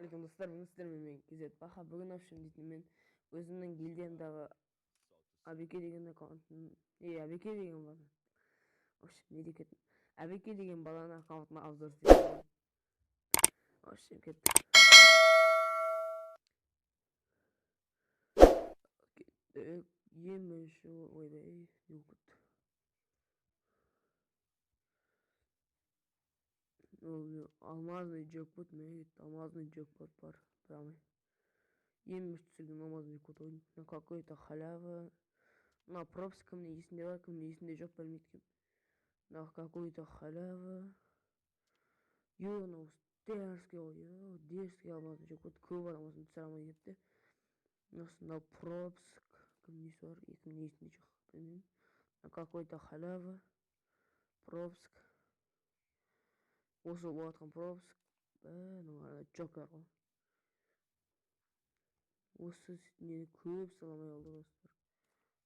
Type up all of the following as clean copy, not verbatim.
Ассалаумағалейкум достар, бүгін сіздермен мен кезет баха. Бүгін общем дейтін мен өзімнің гильдиямдағы Абеке деген аккаунтын, Абеке деген баланы, общем не декетін, Абеке деген баланы аккаунтына обзор істеймін. Общем кеттік. Ең бірінші ойбай не болды. Алмазный джекпот, алмазный джекпот бар, прямо. Ең бірінші түсірген алмазный джекпот ойын. На какой-то халява. На пропс кімне есінде бар, кімне есінде жоқ білмейді. На какой-то халява. Дерзкий алмазный джекпот көп адамасын түсіре алмай кетті. На пропс кімне есі бар, кімне есінде жоқ білмеймін. На какой-то халява. Пропск. Осы болатқан пропск. Джокер ғой. Осы нені көп саламай алды достар.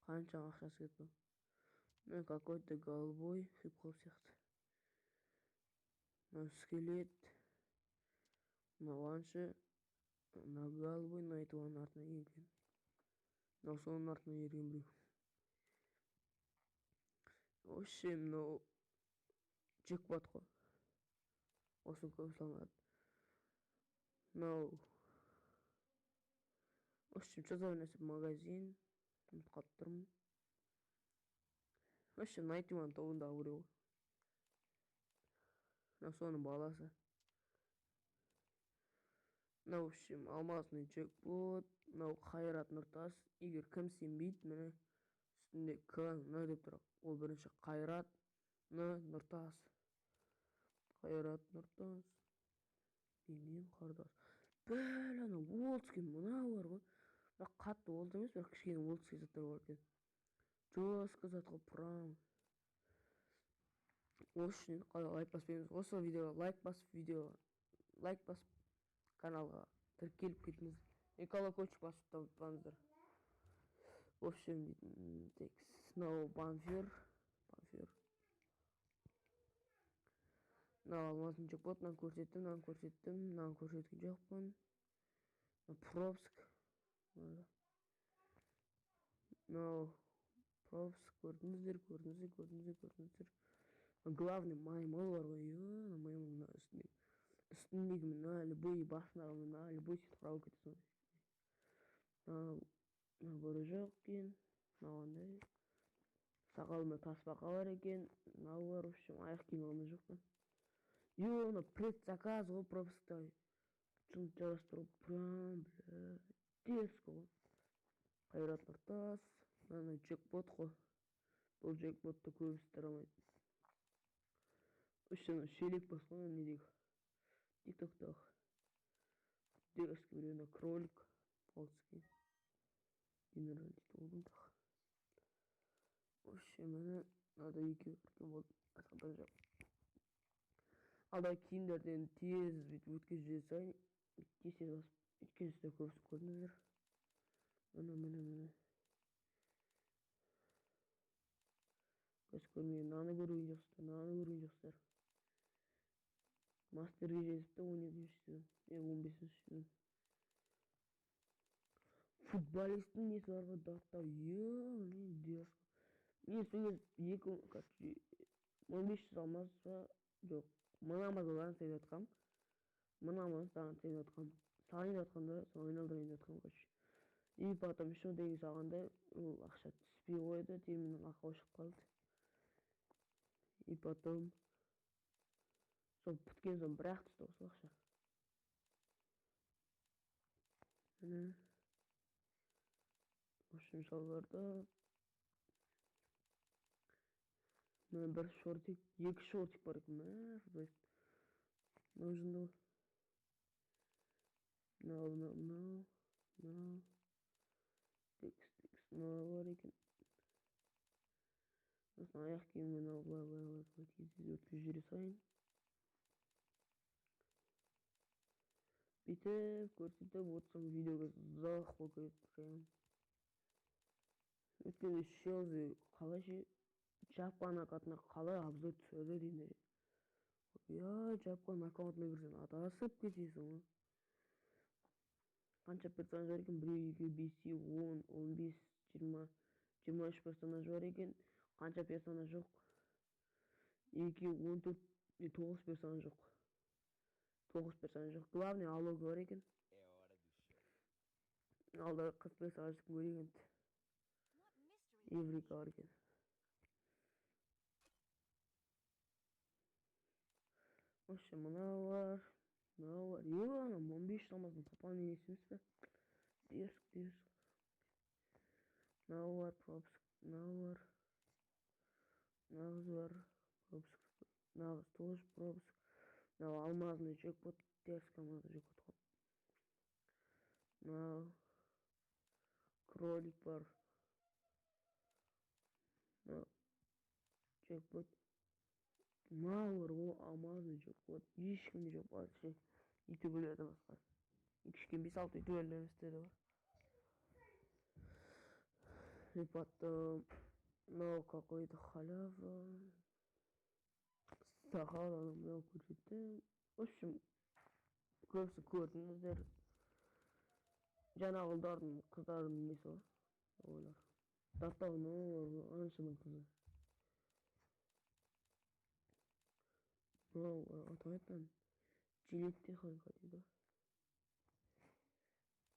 Қанша ақшасы кетті. На какой-то голубой хип-хоп сияқты. На скелет. На ваншы. На голубой найтуан артына ерген. На соның артына ерген біреу. Вообще мынау джекпот қой. Осын көп салмады. Мынау общем что за нәрсе магазин. Ұмытып тұрмын. Общем найтуан тобындағы біреу. На соның баласы. Мынау общем алмазный джекпот. Мынау Қайрат Нұртас. Егер кім сенбейді, міне үстінде К Н деп тұр. Ол бірінші Қайрат Нұртас. Қайрат Нұртас. Менен Қардас. Бәлі, олдский мынау бар ғой. Бірақ қатты олд емес, бірақ кішкене олдский заттар бар екен. Жестко затқа прям. Осы үшін лайк баспаймыз. Осы видеоға лайк басып каналға тіркеліп кетіңіз. Колокольчик басып табыңыздар. В общем, мынау банфер. Мынау алмазный джекпот, мынаны көрсеткен жоқпын. Пропск. Мынау пропск көрдіңіздер. Главный маймыл бар ғой, маймыл үстіндегі мына любой басындағы мына любой сөйтіп құрау кетесің. Көрі жоқ екен. Мынауандай сақалында тасбақа бар екен. Мынау бар, в общем, аяқ киім алған жоқпын. Мына предзаказ ғой пропсктай. Шын жарастыру прям, дерзко ғой. Қайрат Нұртас. Мына джекпот қой. Бұл джекпотты көбісі тарамайды. Үшін шелек басқан не дейік. Тиктоктағы. Дерзкий біреуіне кролик. Полский. Генералист болдым тағы. Вообще мені надо екеу көркен болды. Асқадан жоқ. Алда киімдерден тез өткізіп жасайын. Тез басып. Өткізісті көбісі көрдіңіздер. Міне. Көз көрмеген наны көрген жоқсыздар. Мастерге жезіпті 17-ші 15-ші. Футболисттің несі бар ғой даттау. Дерзко. Мен сөйіз 1500 алмаса жоқ. Мынама саған sayып атқам. Сайын атқанда соны айналдырайын атқам. И потом еще деген салғанда ақша түспей қойды. Терминал ақау шығып қалды. И потом сол біткен соң бір-ақ түсті осы ақша. Міне. Общем шалбарда. Міне бір шортик, екі шортик бар екен. Нужно. Мынау. Текс. Мынау бар екен. Сосын аяқ киіммен былай өткізіп жүре сайын. Бүйтіп көрсетіп отырсам видеоға ұзақ болып кетеді. Өткенде Челси қалай Жапан аккаунтына қалай обзор түсірді деймін. Жапан аккаунтына кірсең адасып кетесің ғой. Қанша персонаж бар екен? 1, 2, 5, 10, 15, 20, 23 персонаж бар екен. Қанша персонаж жоқ? 2, 14, 9 персонаж жоқ. 9 персонаж жоқ. Главный алог бар екен. Алдағы қыз персонаж кім көреген? Еврика бар екен. В общем, мынау бар. Ана 15 шамасында пополнение етеміз бе? Дерск. Мынау бар, пропуск. Мынау бар. Нағыз бар. Пропуск. Нағыз тоже пропуск. Мынау алмазный джекпот. Дерск алмазный джекпот. Мынау кролик бар. Мынау джекпот. Мынау бар, ол алмазный джекпот. Ешкімде жоқ вообще. Ютуберлерден басқа. 2,5-6 ютуберлер істеді бар. И потом, ну, какой-то халява. Сахара, мынау көрсетті. В общем, көбісі көрдіңіздер. Жаңағы ұлдардың, қыздардың несі бар. Олар. Тартауны, аңшының қызы. Мынау атайтын жилетте қойға дейді.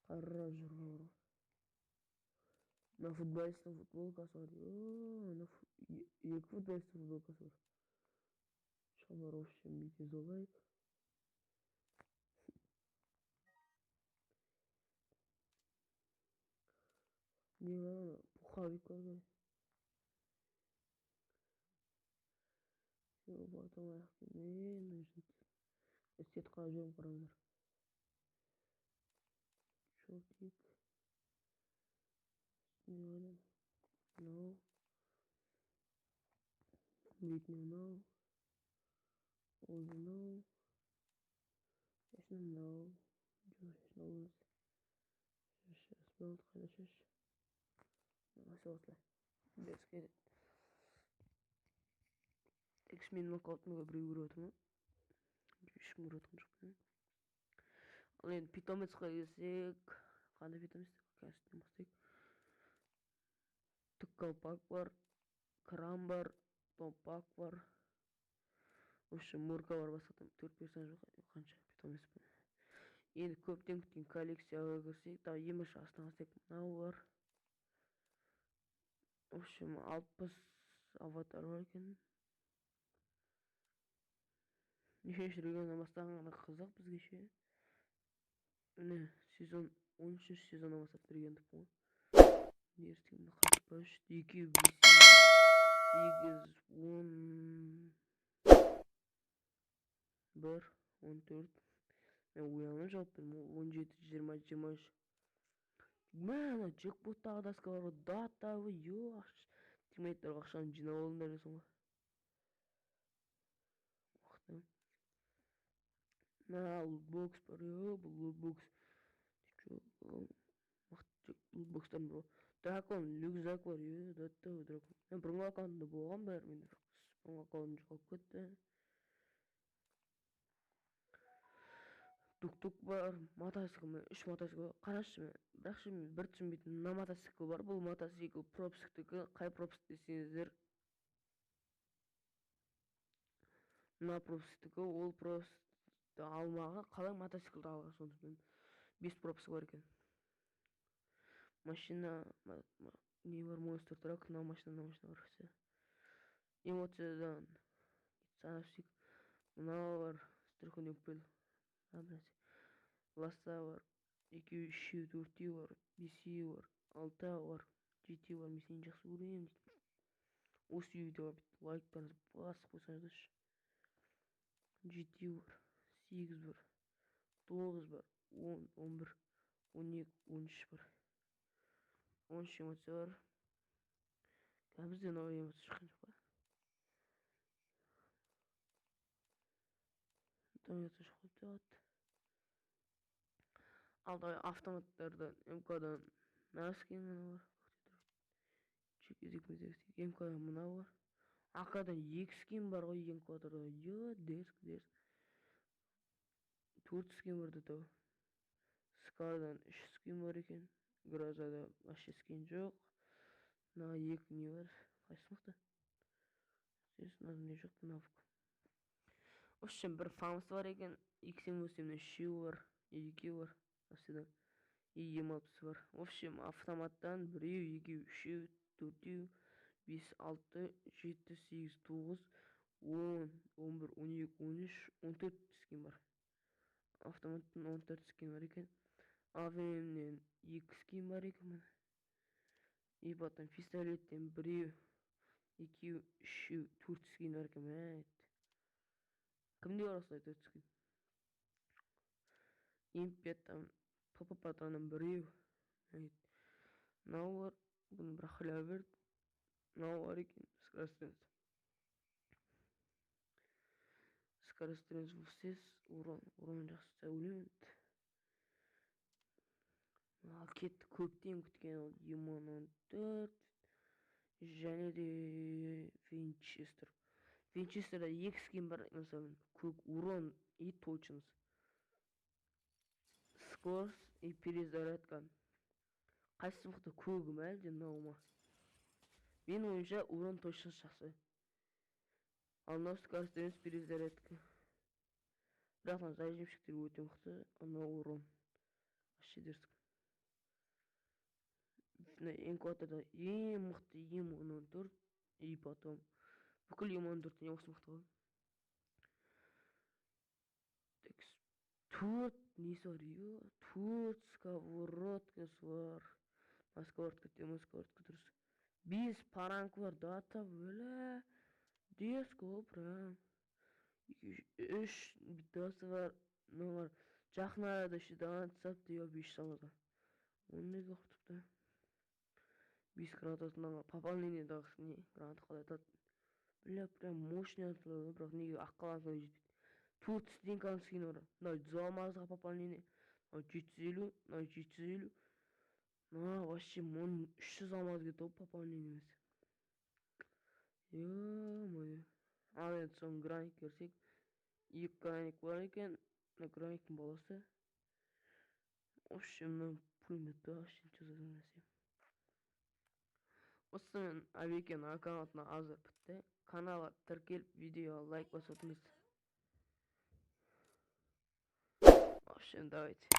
Қара жүргі бар. Мына футболисттің футболкасы бар. Екі футболисттің футболкасы бар. Шалбар, в общем, бүйте золайық. Не var? Пуховик var. Все, потом аяқты не нужно. Сетка жүрім қараңдар. Шортик. Не ойнан. No. Битне no. Олды no. Шешін no. Шешін олыз. Шеш. Спелт қайда шеш. Все осылай. Без керек. X-Men нокаутынға біреу көріп ма? Ешкім көріп жатқан жоқ. Ал енді питомецқа келсек, қандай питомец? Қазір бастайық. Түк колпак бар, кран бар, томпак бар. В общем, мурка бар, басқа там 4 персонаж жоқ. Қанша питомец бар. Енді көптен күткен коллекцияға кірсек, там ең бірінші астына бастайық. Мынау бар. В общем, 60 аватар бар екен. Нешінші регионнан бастағаны қызық бізге ше. Міне, сезон 13 сезоннан бастап региондық қой. Дерстігімді қайтпаш. 2, 5, 8, 10, 1, 14. Мен уянып жауап бердім. 17, 20, 23. Мә, джекпоттағы доска бар ғой. Датавы, ёш. Тиммейттарға ақшаны жинап алыңдар десің ғой. Мықты. Мына лутбокс бар, бұл лутбокс. Мықты лутбокстан бро. Дракон, рюкзак бар, датавы дракон. Мен бұрынғы аккаунтымда болған бәрі менде. Бұрынғы аккаунтым жоғалып кетті. Тук-тук бар, мотоцикл, 3 мотоцикл. Қарашы мен, бірақ мен бір түсінбейтін мына мотоцикл бар. Бұл мотоцикл пропусктікі, қай пропуск десеңіздер. Мына пропусктікі, ол пропуск алмаға қалай мотоциклді алға сондықтан 5 пропуск бар екен. Машина, не бар, монстр трак, мына машина бар все. Эмоциядан санапсик. Мынау бар, страховный пыл. Ласа бар, 2, 3, 4 бар, 5 бар, 6 бар, 7 бар. Мен сені жақсы көремін. Осы видеоға лайктарыңызды басып қойсаңыздаршы. 7 бар, 8 бар, 9 бар, 10, 11, 12, 13 бар. 13 эмоция бар. Бізде новый эмоция шыққан жоқ па? Эмоция шыққан. Алдағы автоматтардан МК-дан наскин мына бар. МК-дан мына бар. АК-дан 2 скин бар ғой МК-да. Дерск. 4 скин бар да. Скардан 3 скин бар екен. Грозада вообще скин жоқ. Мына 2 не бар. Қайсы мықты? Здесь надо не жоқ навык. В общем, бір фамс бар екен. X78-нің 3 бар, 2 бар. Осыдан. И емалпысы бар. В общем, автоматтан 1, 2, 3, 4, 5, 6, 7, 8, 9, 10, 11, 12, 13, 14 скин бар. Автоматтан 14 скин бар екен. АВМнен 2 скин бар екен міне. И потом пистолеттен 1, 2, 3, 4 скин бар екен мә. Кімде бар осылай 4 скин? Импеттан ПП-патронын 1. Мынау бар. Бұны бірақ хіля берді. Мынау бар екен. Скорострельность вусез. Урон жақсы өлемін. Кетті көптен күткен ол М14 және де Винчестер. Винчестерда 2 скин бар, мысалы көк урон и точность. Скорость и перезарядка. Қайсы мықты, көгі ме әлде мынау ма? Менің ойымша урон точность жақсы. Ал мынау скорострельность перезарядка. Бірақ мына зажимщиктер өте мықты, мынау урон. Вообще дерзко. Энкваторда ең мықты М14 и потом бүкіл М14 осы мықты ғой. 4 несі бар, 4 сковородкасы бар. Сковородка дұрыс. 5 паранкы бар, дата бөлі. Деско прям. 3 битасы бар. Номер жақын арада шыдаған сап деу 5 самызға. Оны неге құтыпты? 5 градусынан пополнение дағысы не? Гранты қалай атады. Бля, прям мощный атылады, бірақ неге аққаласына жетпейді. 4 стенканың скины бар. Мынау 2 пополнение. Мынау 750, мынау 750. Мынау вообще 300 алмаз кетіп пополнение емес. Ё-моё. Ал енді соң граник көрсек. 2 граник бар екен. Мына граниктің баласы. В общем, мына пулеметті вообще ничего за нәрсе. Осымен Абекенің аккаунтына азыр бітті. Каналға тіркеліп, видеоға лайк басып отырыңыз. В общем, давайте.